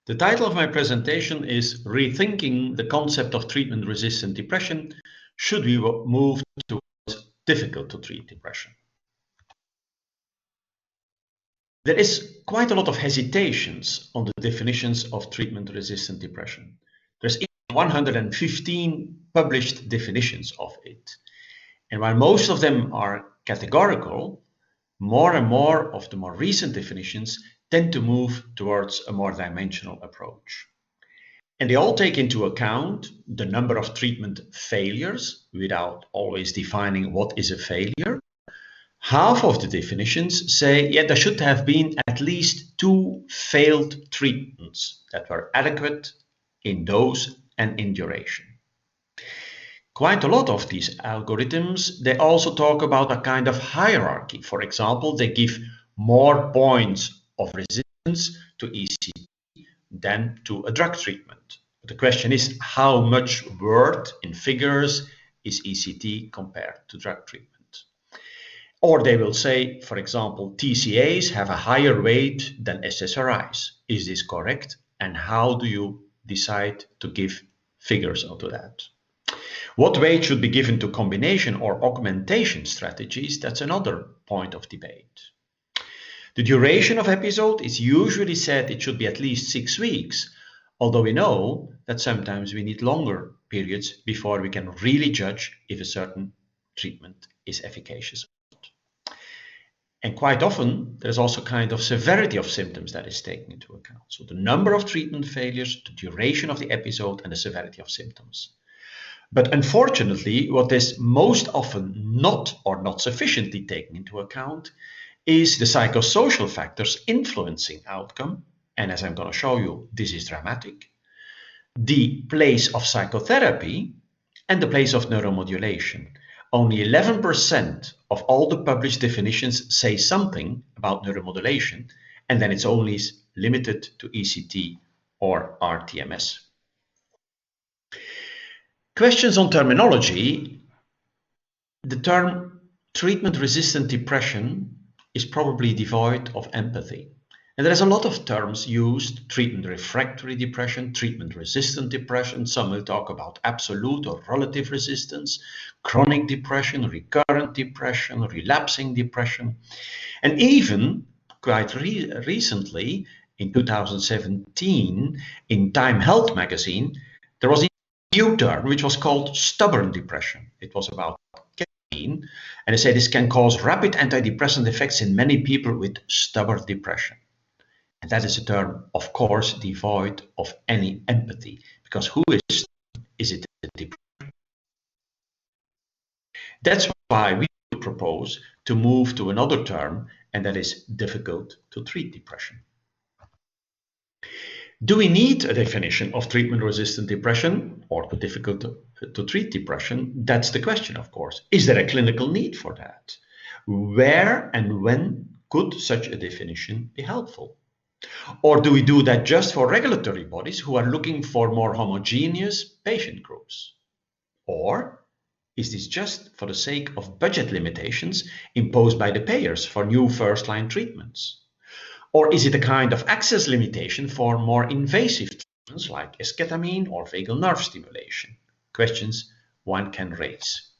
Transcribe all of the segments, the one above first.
The title of my presentation is Rethinking the Concept of Treatment-Resistant Depression. Should we move towards difficult to treat depression? There is quite a lot of hesitations on the definitions of treatment-resistant depression. There's 115 published definitions of it. And while most of them are categorical, more and more of the more recent definitions tend to move towards a more dimensional approach. And they all take into account the number of treatment failures without always defining what is a failure. Half of the definitions say, yeah, there should have been at least 2 failed treatments that were adequate in dose and in duration. Quite a lot of these algorithms, they also talk about a kind of hierarchy. For example, they give more points of resistance to ECT than to a drug treatment. But the question is, how much worth in figures is ECT compared to drug treatment? Or they will say, for example, TCAs have a higher weight than SSRIs. Is this correct? And how do you decide to give figures onto that? What weight should be given to combination or augmentation strategies? That's another point of debate. The duration of episode is usually said it should be at least 6 weeks, although we know that sometimes we need longer periods before we can really judge if a certain treatment is efficacious. And quite often, there's also kind of severity of symptoms that is taken into account. So the number of treatment failures, the duration of the episode, and the severity of symptoms. But unfortunately, what is most often not sufficiently taken into account is the psychosocial factors influencing outcome. And as I'm going to show you, this is dramatic. The place of psychotherapy and the place of neuromodulation. Only 11% of all the published definitions say something about neuromodulation, and then it's only limited to ECT or rTMS. Questions on terminology. The term treatment-resistant depression is probably devoid of empathy. And there's a lot of terms used: treatment-refractory depression, treatment-resistant depression. Some will talk about absolute or relative resistance, chronic depression, recurrent depression, relapsing depression. And even quite recently, in 2017, in Time Health magazine, there was a new term which was called stubborn depression. It was about caffeine, and they say this can cause rapid antidepressant effects in many people with stubborn depression. And that is a term, of course, devoid of any empathy, because who is it depression? That's why we propose to move to another term, and that is difficult to treat depression. Do we need a definition of treatment-resistant depression or the difficult to treat depression? That's the question, of course. Is there a clinical need for that? Where and when could such a definition be helpful? Or do we do that just for regulatory bodies who are looking for more homogeneous patient groups? Or is this just for the sake of budget limitations imposed by the payers for new first-line treatments? Or is it a kind of access limitation for more invasive treatments like esketamine or vagal nerve stimulation? Questions one can raise.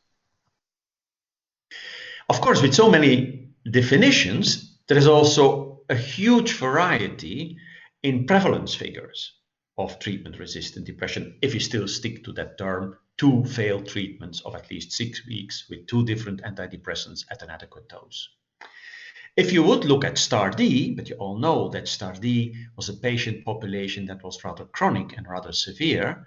Of course, with so many definitions, there is also a huge variety in prevalence figures of treatment-resistant depression, if you still stick to that term, 2 failed treatments of at least 6 weeks with 2 different antidepressants at an adequate dose. If you would look at STAR-D, but you all know that STAR-D was a patient population that was rather chronic and rather severe.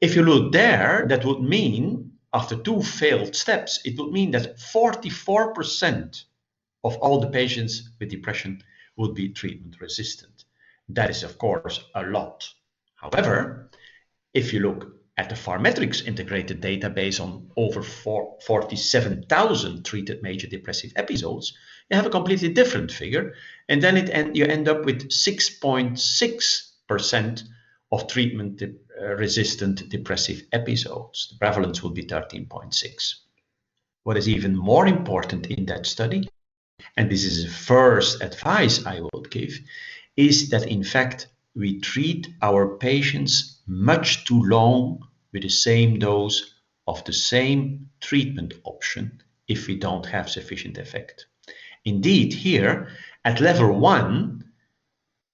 If you look there, that would mean, after 2 failed steps, it would mean that 44% of all the patients with depression would be treatment resistant. That is, of course, a lot. However, if you look at the Pharmetrics integrated database on over 47,000 treated major depressive episodes, you have a completely different figure, and then you end up with 6.6% of treatment-resistant depressive episodes. The prevalence will be 13.6. What is even more important in that study, and this is the first advice I would give, is that in fact we treat our patients much too long with the same dose of the same treatment option if we don't have sufficient effect. Indeed, here at level 1,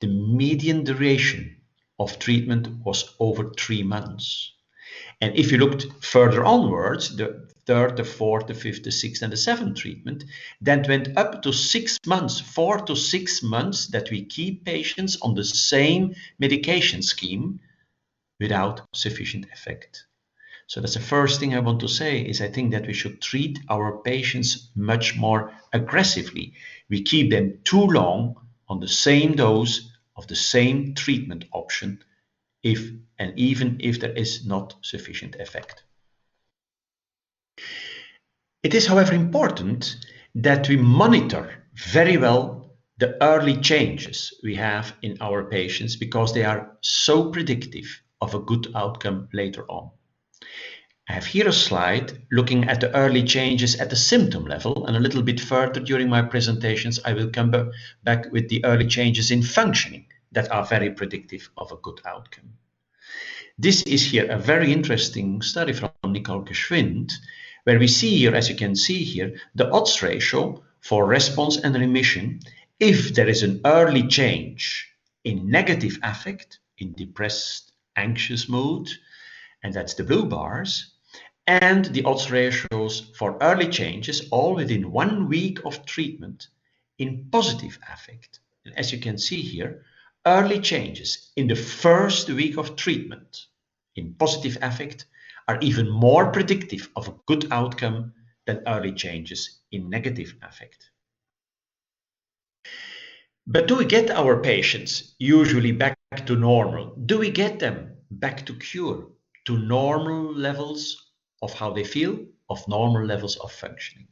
the median duration of treatment was over 3 months. And if you looked further onwards, the third, the fourth, the fifth, the sixth, and the seventh treatment, then went up to 6 months, 4 to 6 months that we keep patients on the same medication scheme without sufficient effect. So that's the first thing I want to say is I think that we should treat our patients much more aggressively. We keep them too long on the same dose of the same treatment option even if there is not sufficient effect. It is, however, important that we monitor very well the early changes we have in our patients because they are so predictive of a good outcome later on. I have here a slide looking at the early changes at the symptom level, and a little bit further during my presentations I will come back with the early changes in functioning that are very predictive of a good outcome. This is here a very interesting study from Nicole Geschwind, where we see here, as you can see here, the odds ratio for response and remission if there is an early change in negative affect, in depressed, anxious mood, and that's the blue bars, and the odds ratios for early changes all within 1 week of treatment in positive affect. And as you can see here, early changes in the first week of treatment in positive affect are even more predictive of a good outcome than early changes in negative affect. But do we get our patients usually back to normal? Do we get them back to cure, to normal levels of how they feel, of normal levels of functioning?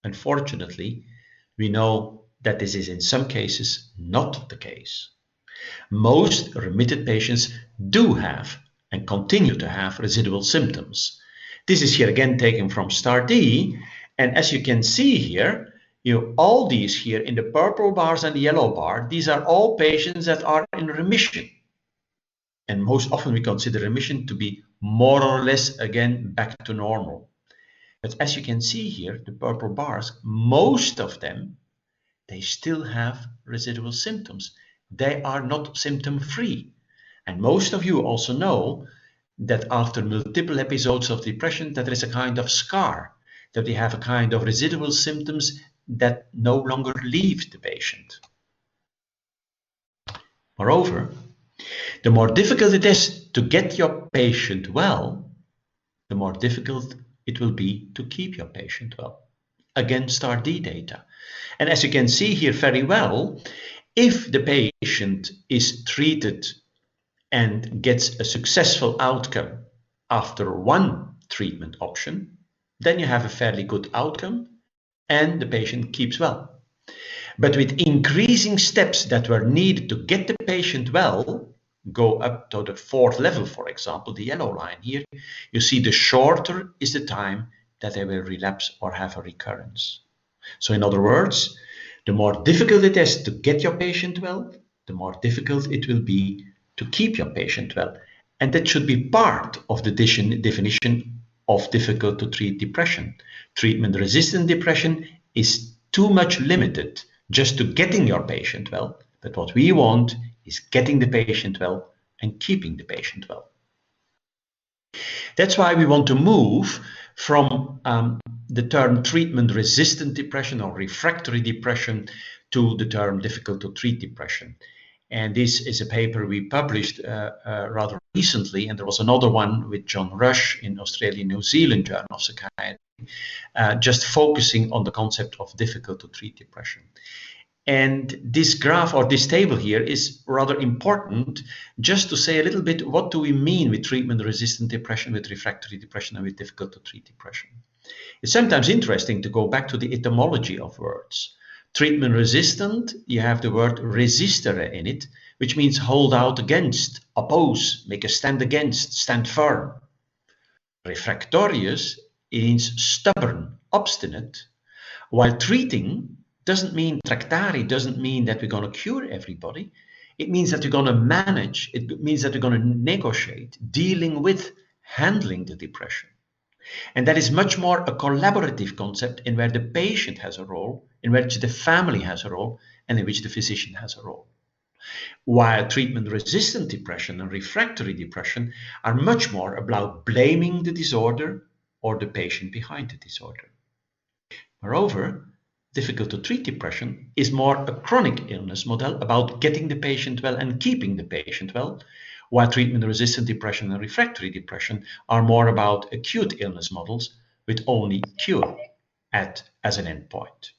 Unfortunately, we know that this is in some cases not the case. Most remitted patients do have and continue to have residual symptoms. This is here again taken from STAR-D, and as you can see here, all these here in the purple bars and the yellow bar, these are all patients that are in remission. And most often we consider remission to be more or less again back to normal. But as you can see here, the purple bars, most of them, they still have residual symptoms. They are not symptom-free. And most of you also know that after multiple episodes of depression, that there is a kind of scar, that they have a kind of residual symptoms that no longer leave the patient. Moreover, the more difficult it is to get your patient well, the more difficult it will be to keep your patient well. Again, STAR-D data. And as you can see here very well, if the patient is treated and gets a successful outcome after one treatment option, then you have a fairly good outcome and the patient keeps well. But with increasing steps that were needed to get the patient well, go up to the 4th level, for example, the yellow line here, you see the shorter is the time that they will relapse or have a recurrence. So in other words, the more difficult it is to get your patient well, the more difficult it will be to keep your patient well. And that should be part of the definition of difficult to treat depression. Treatment-resistant depression is too much limited just to getting your patient well, but what we want is getting the patient well and keeping the patient well. That's why we want to move from the term treatment-resistant depression or refractory depression to the term difficult to treat depression. And this is a paper we published rather recently, and there was another one with John Rush in Australian New Zealand Journal of Psychiatry, just focusing on the concept of difficult to treat depression. And this graph or this table here is rather important just to say a little bit what do we mean with treatment-resistant depression, with refractory depression, and with difficult to treat depression. It's sometimes interesting to go back to the etymology of words. Treatment-resistant, you have the word resistere in it, which means hold out against, oppose, make a stand against, stand firm. Refractorious means stubborn, obstinate, while treating doesn't mean tractare, doesn't mean that we're going to cure everybody. It means that you're going to manage, it means that you're going to negotiate, dealing with, handling the depression. And that is much more a collaborative concept in where the patient has a role, in which the family has a role, and in which the physician has a role. While treatment-resistant depression and refractory depression are much more about blaming the disorder or the patient behind the disorder. Moreover, difficult to treat depression is more a chronic illness model about getting the patient well and keeping the patient well, while treatment-resistant depression and refractory depression are more about acute illness models with only cure as an endpoint.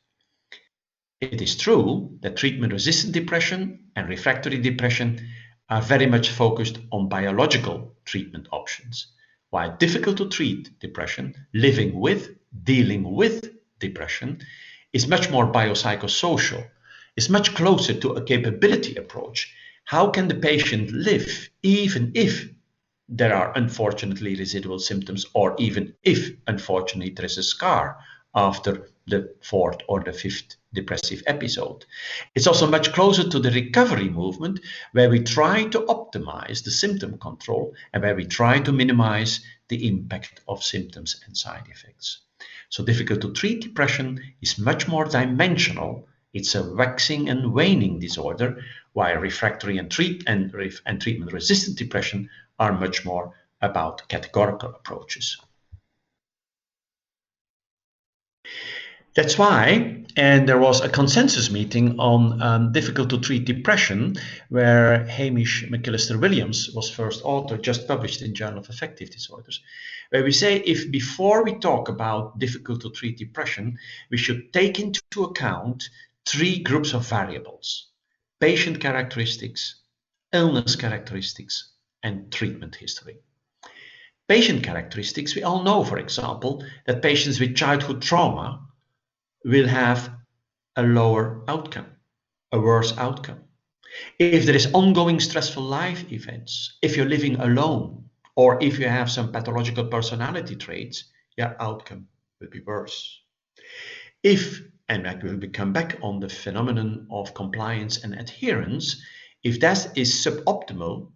It is true that treatment-resistant depression and refractory depression are very much focused on biological treatment options, while difficult to treat depression, dealing with depression, is much more biopsychosocial, is much closer to a capability approach. How can the patient live even if there are unfortunately residual symptoms, or even if unfortunately there is a scar after the fourth or the fifth depressive episode? It's also much closer to the recovery movement, where we try to optimize the symptom control and where we try to minimize the impact of symptoms and side effects. So difficult to treat depression is much more dimensional. It's a waxing and waning disorder, while refractory and treatment-resistant depression are much more about categorical approaches. That's why, and there was a consensus meeting on difficult to treat depression, where Hamish McAllister Williams was first author, just published in Journal of Affective Disorders, where we say if before we talk about difficult to treat depression, we should take into account three groups of variables: patient characteristics, illness characteristics, and treatment history. Patient characteristics, we all know, for example, that patients with childhood trauma will have a lower outcome, a worse outcome. If there is ongoing stressful life events, if you're living alone, or if you have some pathological personality traits, your outcome will be worse. And I will come back on the phenomenon of compliance and adherence, if that is suboptimal,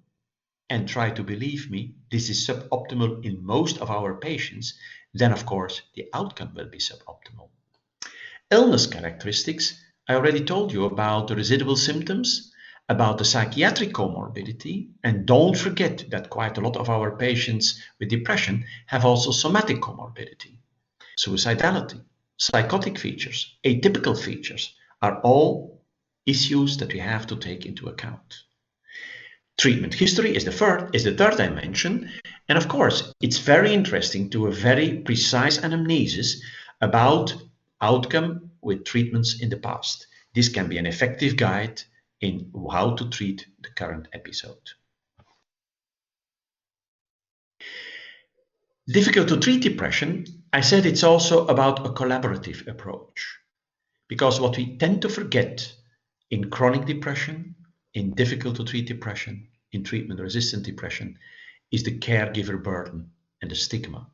and try to believe me, this is suboptimal in most of our patients, then of course the outcome will be suboptimal. Illness characteristics, I already told you about the residual symptoms, about the psychiatric comorbidity, and don't forget that quite a lot of our patients with depression have also somatic comorbidity. Suicidality, psychotic features, atypical features are all issues that we have to take into account. Treatment history is the third dimension, and of course it's very interesting to a very precise anamnesis about outcome with treatments in the past. This can be an effective guide in how to treat the current episode. Difficult to treat depression, I said it's also about a collaborative approach, because what we tend to forget in chronic depression, in difficult to treat depression, in treatment-resistant depression, is the caregiver burden and the stigma,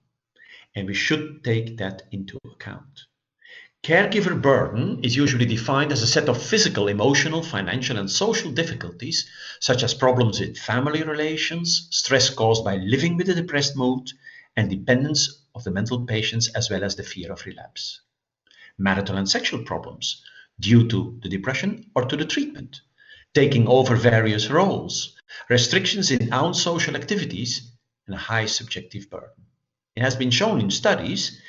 and we should take that into account. Caregiver burden is usually defined as a set of physical, emotional, financial, and social difficulties, such as problems with family relations, stress caused by living with a depressed mood, and dependence of the mental patients, as well as the fear of relapse. Marital and sexual problems due to the depression or to the treatment, taking over various roles, restrictions in own social activities, and a high subjective burden. It has been shown in studies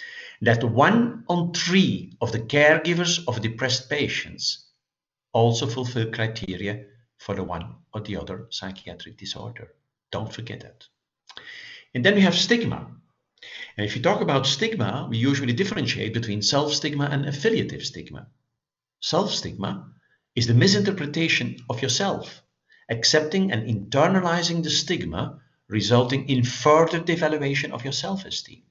that 1 on 3 of the caregivers of depressed patients also fulfill criteria for the one or the other psychiatric disorder. Don't forget that. And then we have stigma. And if you talk about stigma, we usually differentiate between self-stigma and affiliative stigma. Self-stigma is the misinterpretation of yourself, accepting and internalizing the stigma, resulting in further devaluation of your self-esteem.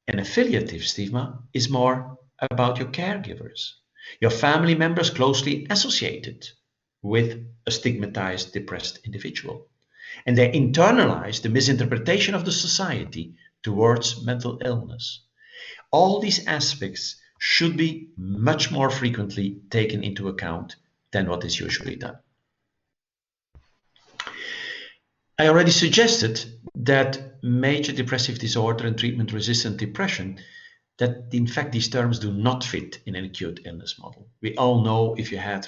An affiliative stigma is more about your caregivers, your family members closely associated with a stigmatized, depressed individual. And they internalize the misinterpretation of the society towards mental illness. All these aspects should be much more frequently taken into account than what is usually done. I already suggested that major depressive disorder and treatment-resistant depression, that in fact these terms do not fit in an acute illness model. We all know if you had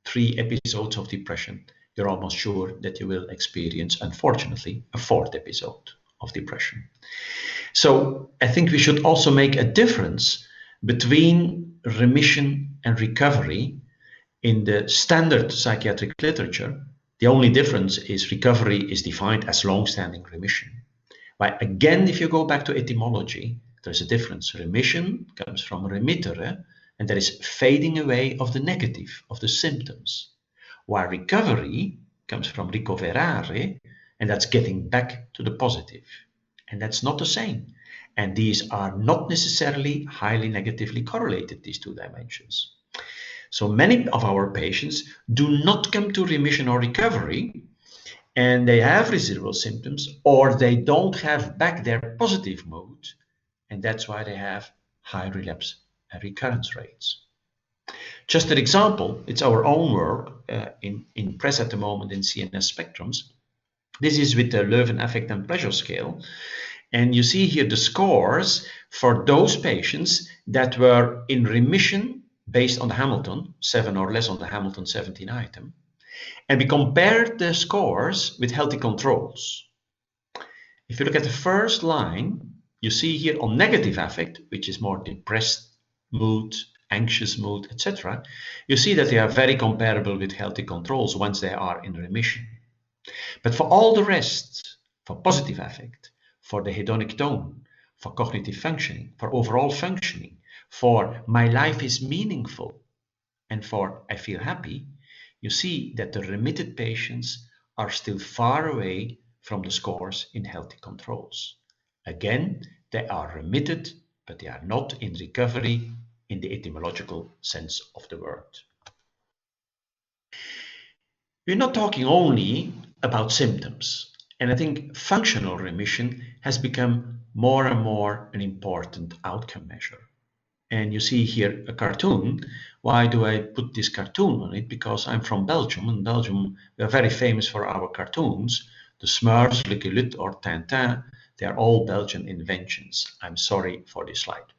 3 episodes of depression, you're almost sure that you will experience, unfortunately, a 4th episode of depression. So I think we should also make a difference between remission and recovery. In the standard psychiatric literature, the only difference is recovery is defined as long-standing remission. But again, if you go back to etymology, there's a difference. Remission comes from remittere, and that is fading away of the negative, of the symptoms. While recovery comes from recoverare, and that's getting back to the positive. And that's not the same. And these are not necessarily highly negatively correlated, these 2 dimensions. So many of our patients do not come to remission or recovery, and they have residual symptoms, or they don't have back their positive mood, and that's why they have high relapse and recurrence rates. Just an example, it's our own work in press at the moment in CNS spectrums. This is with the Leuven Affect and Pleasure Scale, and you see here the scores for those patients that were in remission based on the Hamilton, 7 or less on the Hamilton 17 item. And we compared the scores with healthy controls. If you look at the first line, you see here on negative affect, which is more depressed mood, anxious mood, etc., you see that they are very comparable with healthy controls once they are in remission. But for all the rest, for positive affect, for the hedonic tone, for cognitive functioning, for overall functioning, for my life is meaningful, and for I feel happy, you see that the remitted patients are still far away from the scores in healthy controls. Again, they are remitted, but they are not in recovery in the etymological sense of the word. We're not talking only about symptoms, and I think functional remission has become more and more an important outcome measure. And you see here a cartoon. Why do I put this cartoon on it? Because I'm from Belgium. In Belgium, we are very famous for our cartoons. The Smurfs, Lucky Luke, or Tintin, they are all Belgian inventions. I'm sorry for this slide.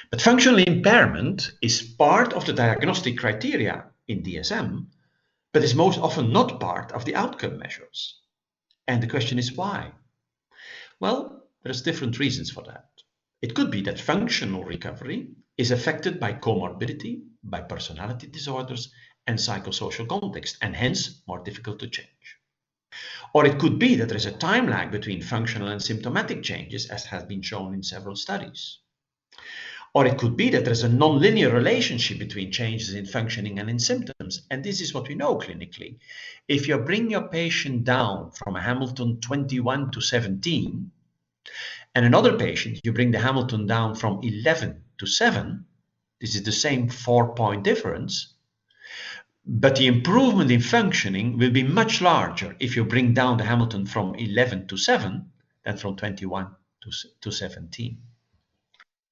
But functional impairment is part of the diagnostic criteria in DSM, but is most often not part of the outcome measures. And the question is why? Well, there's different reasons for that. It could be that functional recovery is affected by comorbidity, by personality disorders, and psychosocial context, and hence more difficult to change. Or it could be that there is a time lag between functional and symptomatic changes, as has been shown in several studies. Or it could be that there is a non-linear relationship between changes in functioning and in symptoms, and this is what we know clinically. If you bring your patient down from a Hamilton 21 to 17, and another patient, you bring the Hamilton down from 11 to 7, this is the same 4-point difference, but the improvement in functioning will be much larger if you bring down the Hamilton from 11 to 7 than from 21 to 17.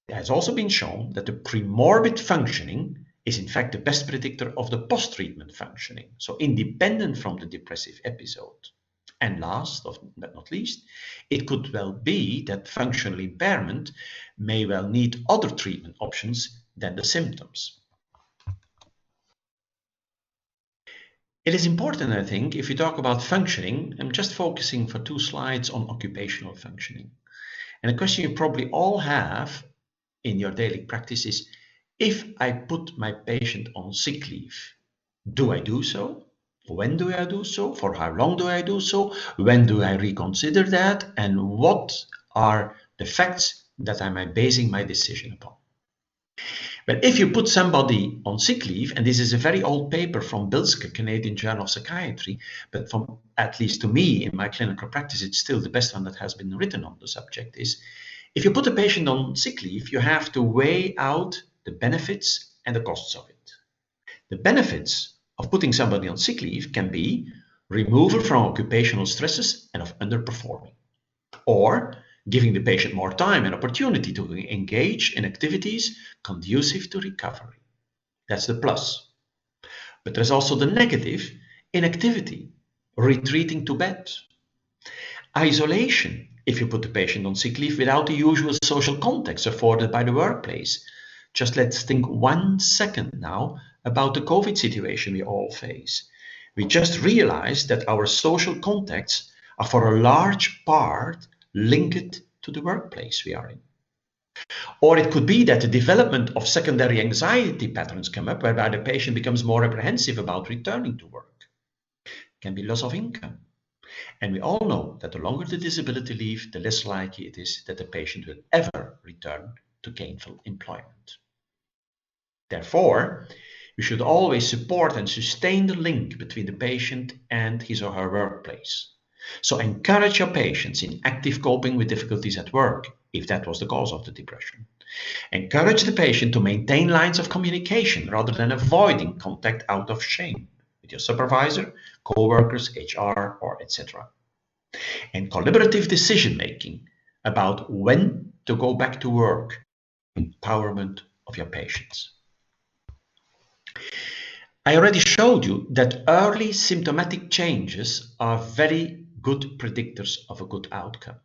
It has also been shown that the premorbid functioning is in fact the best predictor of the post-treatment functioning, so independent from the depressive episode. And last but not least, it could well be that functional impairment may well need other treatment options than the symptoms. It is important, I think, if you talk about functioning, I'm just focusing for 2 slides on occupational functioning. And a question you probably all have in your daily practice is, if I put my patient on sick leave, do I do so? When do I do so? For how long do I do so? When do I reconsider that? And what are the facts that I'm basing my decision upon? But if you put somebody on sick leave, and this is a very old paper from Bilske, Canadian Journal of Psychiatry, but from, at least to me, in my clinical practice, it's still the best one that has been written on the subject, is if you put a patient on sick leave, you have to weigh out the benefits and the costs of it. The benefits of putting somebody on sick leave can be removal from occupational stresses and of underperforming, or giving the patient more time and opportunity to engage in activities conducive to recovery. That's the plus. But there's also the negative: inactivity, retreating to bed. Isolation, if you put the patient on sick leave without the usual social context afforded by the workplace. Just let's think 1 second now about the COVID situation we all face. We just realized that our social contexts are for a large part linked to the workplace we are in. Or it could be that the development of secondary anxiety patterns come up whereby the patient becomes more apprehensive about returning to work. It can be loss of income. And we all know that the longer the disability leave, the less likely it is that the patient will ever return to gainful employment. Therefore, we should always support and sustain the link between the patient and his or her workplace. So encourage your patients in active coping with difficulties at work, if that was the cause of the depression. Encourage the patient to maintain lines of communication rather than avoiding contact out of shame with your supervisor, co-workers, HR, or etc. And collaborative decision-making about when to go back to work, empowerment of your patients. I already showed you that early symptomatic changes are very good predictors of a good outcome.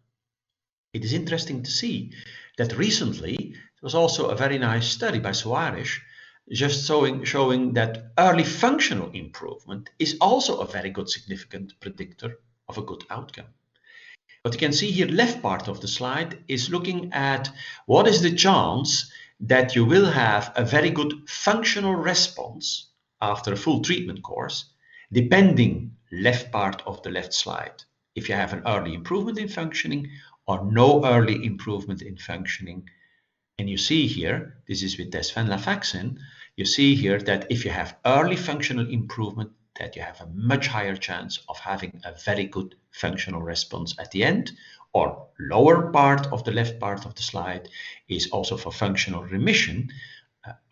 It is interesting to see that recently there was also a very nice study by Suarez just showing that early functional improvement is also a very good significant predictor of a good outcome. What you can see here, left part of the slide, is looking at what is the chance that you will have a very good functional response after a full treatment course, depending, left part of the left slide, if you have an early improvement in functioning or no early improvement in functioning. And you see here, this is with desvenlafaxine, you see here that if you have early functional improvement, that you have a much higher chance of having a very good functional response at the end. Or lower part of the left part of the slide is also for functional remission.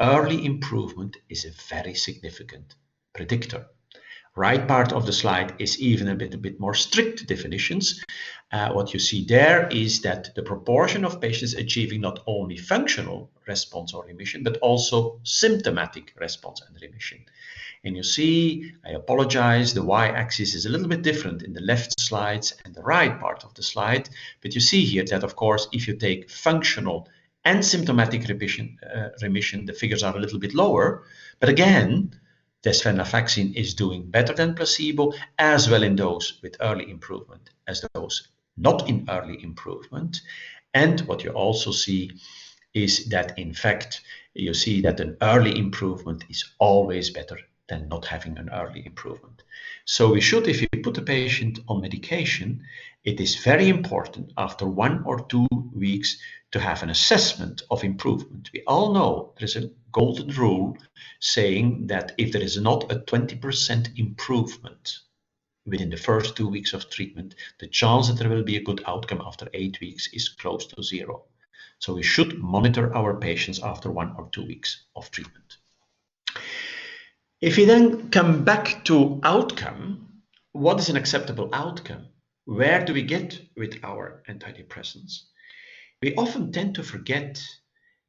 Early improvement is a very significant predictor. Right part of the slide is even a bit more strict definitions. What you see there is that the proportion of patients achieving not only functional response or remission, but also symptomatic response and remission. And you see, I apologize, the y-axis is a little bit different in the left slides and the right part of the slide. But you see here that, of course, if you take functional and symptomatic remission, the figures are a little bit lower. But again, desvenlafaxine is doing better than placebo, as well in those with early improvement as those not in early improvement. And what you also see is that, in fact, you see that an early improvement is always better than not having an early improvement. So we should, if you put a patient on medication, it is very important after 1 or 2 weeks to have an assessment of improvement. We all know there is a golden rule saying that if there is not a 20% improvement within the first 2 weeks of treatment, the chance that there will be a good outcome after 8 weeks is close to 0. So we should monitor our patients after 1 or 2 weeks of treatment. If we then come back to outcome, what is an acceptable outcome? Where do we get with our antidepressants? We often tend to forget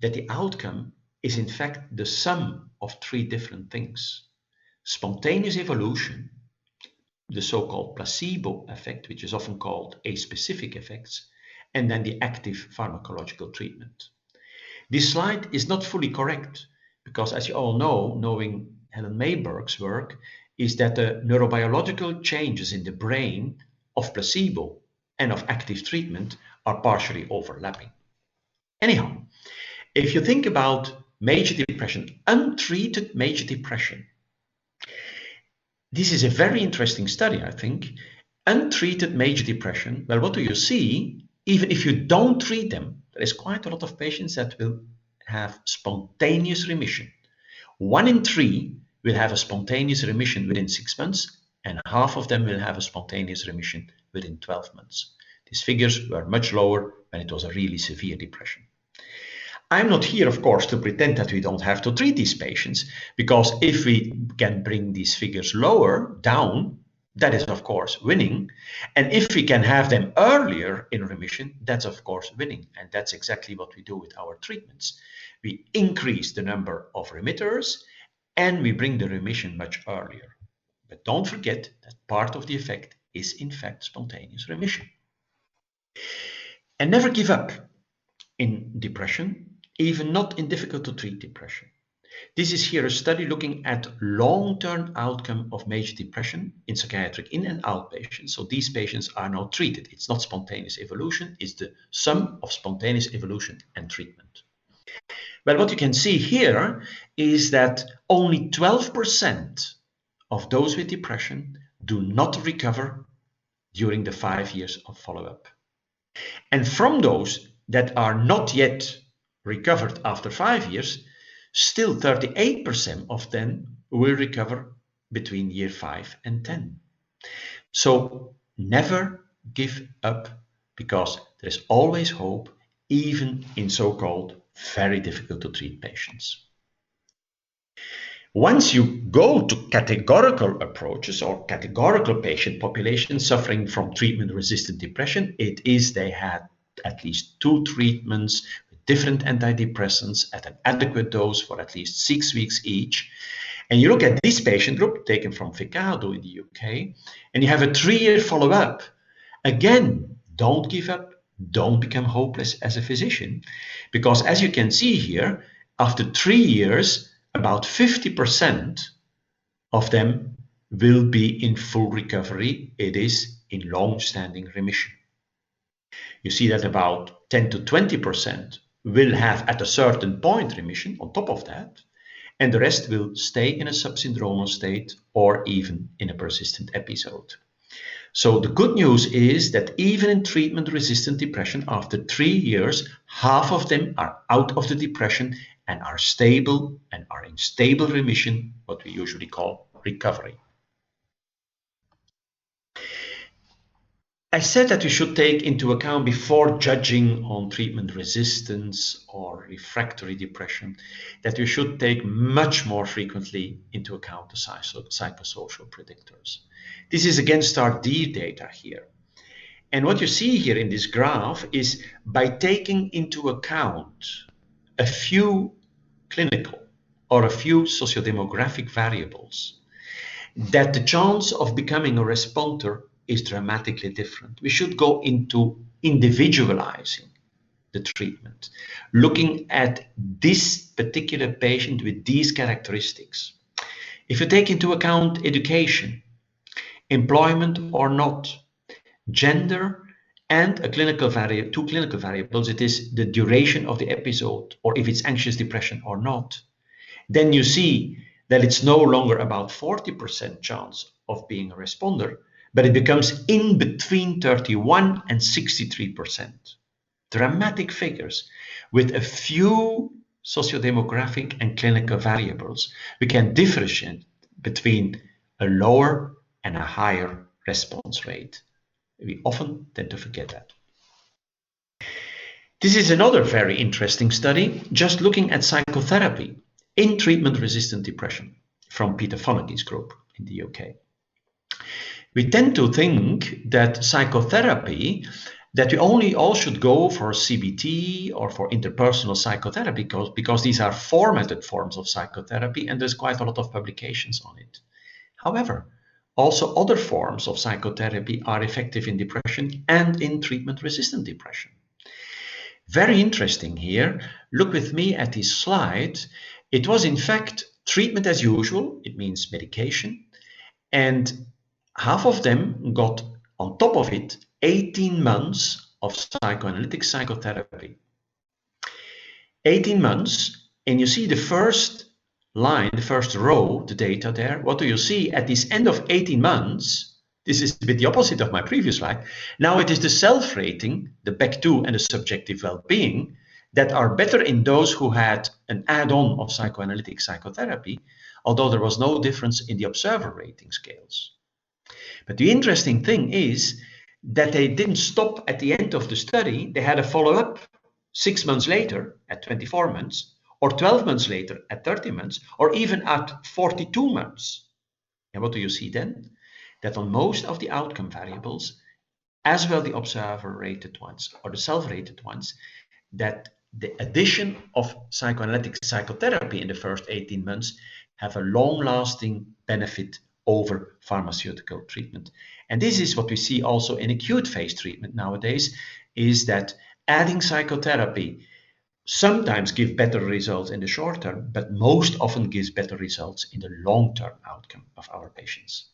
that the outcome is in fact the sum of 3 different things. Spontaneous evolution, the so-called placebo effect, which is often called aspecific effects, and then the active pharmacological treatment. This slide is not fully correct because, as you all know, knowing Helen Mayberg's work, is that the neurobiological changes in the brain of placebo and of active treatment are partially overlapping. Anyhow, if you think about major depression, untreated major depression, this is a very interesting study, I think. Untreated major depression, well, what do you see? Even if you don't treat them, there is quite a lot of patients that will have spontaneous remission. 1 in 3 will have a spontaneous remission within 6 months, and half of them will have a spontaneous remission within 12 months. These figures were much lower when it was a really severe depression. I'm not here, of course, to pretend that we don't have to treat these patients, because if we can bring these figures lower, down, that is, of course, winning. And if we can have them earlier in remission, that's, of course, winning. And that's exactly what we do with our treatments. We increase the number of remitters, and we bring the remission much earlier. But don't forget that part of the effect is in fact spontaneous remission. And never give up in depression, even not in difficult to treat depression. This is here a study looking at long-term outcome of major depression in psychiatric in and outpatients. So these patients are now treated. It's not spontaneous evolution, it's the sum of spontaneous evolution and treatment. Well, what you can see here is that only 12% of those with depression do not recover during the 5 years of follow-up. And from those that are not yet recovered after 5 years, still 38% of them will recover between year 5 and 10. So never give up, because there is always hope, even in so-called very difficult to treat patients. Once you go to categorical approaches or categorical patient populations suffering from treatment-resistant depression, it is they had at least 2 treatments with different antidepressants at an adequate dose for at least 6 weeks each. And you look at this patient group taken from Ficado in the UK, and you have a 3-year follow-up. Again, don't give up, don't become hopeless as a physician, because as you can see here, after 3 years, about 50% of them will be in full recovery. It is in long-standing remission. You see that about 10 to 20% will have at a certain point remission on top of that, and the rest will stay in a subsyndromal state or even in a persistent episode. So the good news is that even in treatment-resistant depression, after 3 years, half of them are out of the depression and are stable and are in stable remission, what we usually call recovery. I said that we should take into account, before judging on treatment resistance or refractory depression, that we should take much more frequently into account the psychosocial predictors. This is against our D data here. And what you see here in this graph is, by taking into account a few clinical or a few sociodemographic variables, that the chance of becoming a responder is dramatically different. We should go into individualizing the treatment, looking at this particular patient with these characteristics. If you take into account education, employment or not, gender, and a clinical two clinical variables, it is the duration of the episode, or if it's anxious depression or not, then you see that it's no longer about 40% chance of being a responder, but it becomes in between 31 and 63%. Dramatic figures. With a few sociodemographic and clinical variables, we can differentiate between a lower and a higher response rate. We often tend to forget that. This is another very interesting study, just looking at psychotherapy in treatment-resistant depression from Peter Fonagy's group in the UK. We tend to think that psychotherapy, that we only all should go for CBT or for interpersonal psychotherapy because these are formatted forms of psychotherapy, and there's quite a lot of publications on it. However, also other forms of psychotherapy are effective in depression and in treatment-resistant depression. Very interesting here. Look with me at this slide. It was in fact treatment as usual. It means medication. And half of them got on top of it 18 months of psychoanalytic psychotherapy. 18 months, and you see the first line, the first row, the data there. What do you see at this end of 18 months? This is a bit the opposite of my previous slide. Now it is the self-rating, the BEC2 and the subjective well-being, that are better in those who had an add-on of psychoanalytic psychotherapy, although there was no difference in the observer rating scales. But the interesting thing is that they didn't stop at the end of the study. They had a follow-up 6 months later at 24 months, or 12 months later at 30 months, or even at 42 months. And what do you see then? That on most of the outcome variables, as well the observer-rated ones or the self-rated ones, that the addition of psychoanalytic psychotherapy in the first 18 months have a long-lasting benefit over pharmaceutical treatment. And this is what we see also in acute phase treatment nowadays, is that adding psychotherapy sometimes gives better results in the short term, but most often gives better results in the long-term outcome of our patients.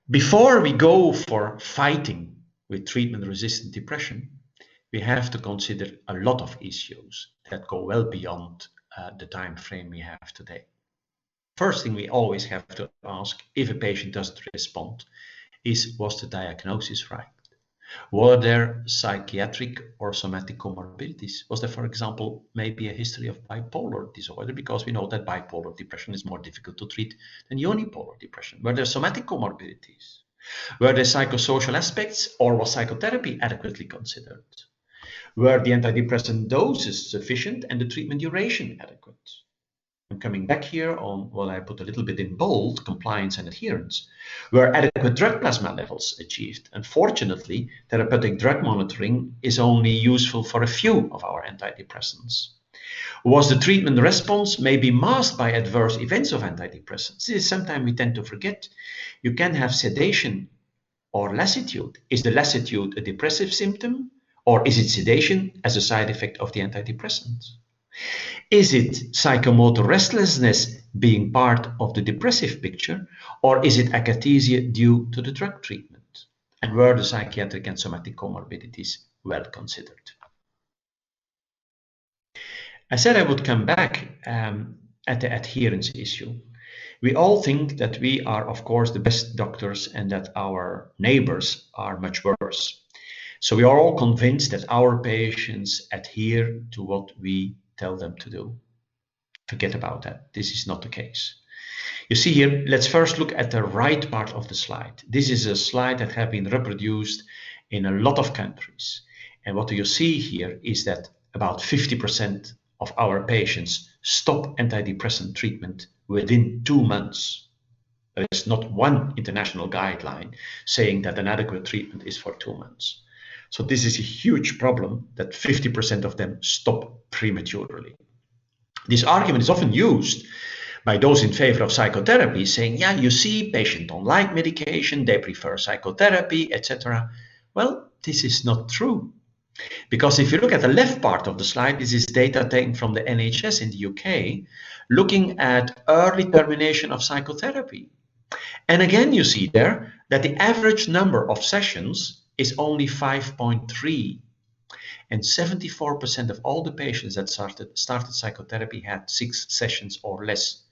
Before we go for fighting with treatment-resistant depression, we have to consider a lot of issues that go well beyond the time frame we have today. First thing we always have to ask if a patient doesn't respond is, was the diagnosis right? Were there psychiatric or somatic comorbidities? Was there, for example, maybe a history of bipolar disorder? Because we know that bipolar depression is more difficult to treat than unipolar depression. Were there somatic comorbidities? Were there psychosocial aspects, or was psychotherapy adequately considered? Were the antidepressant doses sufficient and the treatment duration adequate? I'm coming back here on what I put a little bit in bold, compliance and adherence. Were adequate drug plasma levels achieved? Unfortunately, therapeutic drug monitoring is only useful for a few of our antidepressants. Was the treatment response maybe masked by adverse events of antidepressants? This is sometimes we tend to forget. You can have sedation or lassitude. Is the lassitude a depressive symptom, or is it sedation as a side effect of the antidepressant? Is it psychomotor restlessness being part of the depressive picture, or is it akathisia due to the drug treatment? And were the psychiatric and somatic comorbidities well considered? I said I would come back at the adherence issue. We all think that we are, of course, the best doctors and that our neighbors are much worse. So we are all convinced that our patients adhere to what we tell them to do. Forget about that. This is not the case. You see here, let's first look at the right part of the slide. This is a slide that has been reproduced in a lot of countries. And what you see here is that about 50% of our patients stop antidepressant treatment within 2 months. There is not one international guideline saying that an adequate treatment is for 2 months. So this is a huge problem that 50% of them stop prematurely. This argument is often used by those in favor of psychotherapy, saying, yeah, you see, patients don't like medication, they prefer psychotherapy, etc. Well, this is not true. Because if you look at the left part of the slide, this is data taken from the NHS in the UK, looking at early termination of psychotherapy. And again, you see there that the average number of sessions is only 5.3. And 74% of all the patients that started psychotherapy had 6 sessions or less.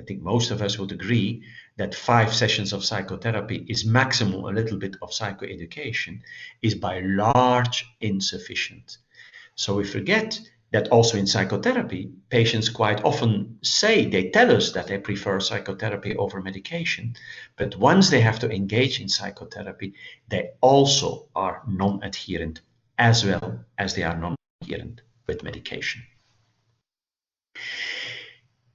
I think most of us would agree that 5 sessions of psychotherapy is maximum a little bit of psychoeducation is by large insufficient. So we forget that also in psychotherapy, patients quite often say, they tell us that they prefer psychotherapy over medication, but once they have to engage in psychotherapy, they also are non-adherent as well as they are non-adherent with medication.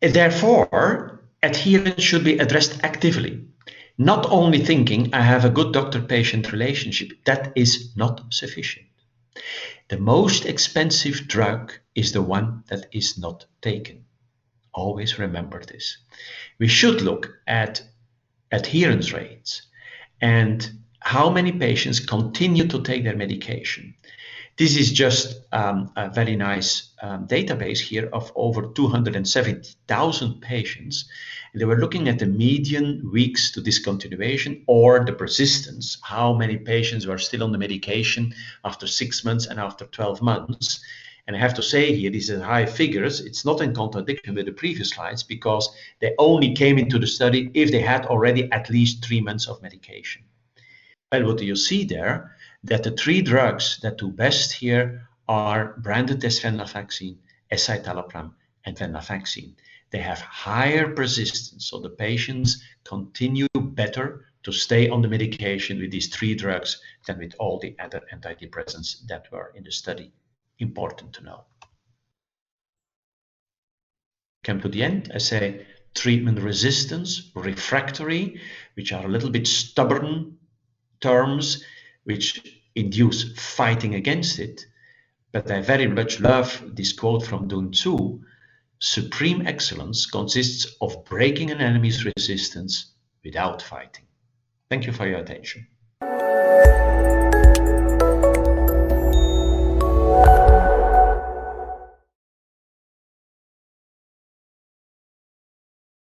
Therefore, adherence should be addressed actively. Not only thinking I have a good doctor-patient relationship, that is not sufficient. The most expensive drug is the one that is not taken. Always remember this. We should look at adherence rates and how many patients continue to take their medication. This is just a very nice database here of over 270,000 patients. They were looking at the median weeks to discontinuation or the persistence, how many patients were still on the medication after 6 months and after 12 months. And I have to say here, these are high figures. It's not in contradiction with the previous slides because they only came into the study if they had already at least 3 months of medication. Well, what do you see there? That the 3 drugs that do best here are branded as venlafaxine, escitalopram, and venlafaxine. They have higher persistence, so the patients continue better to stay on the medication with these 3 drugs than with all the other antidepressants that were in the study. Important to know. Come to the end, I say treatment resistance, refractory, which are a little bit stubborn terms which induce fighting against it. But I very much love this quote from Dun Tzu. Supreme excellence consists of breaking an enemy's resistance without fighting. Thank you for your attention.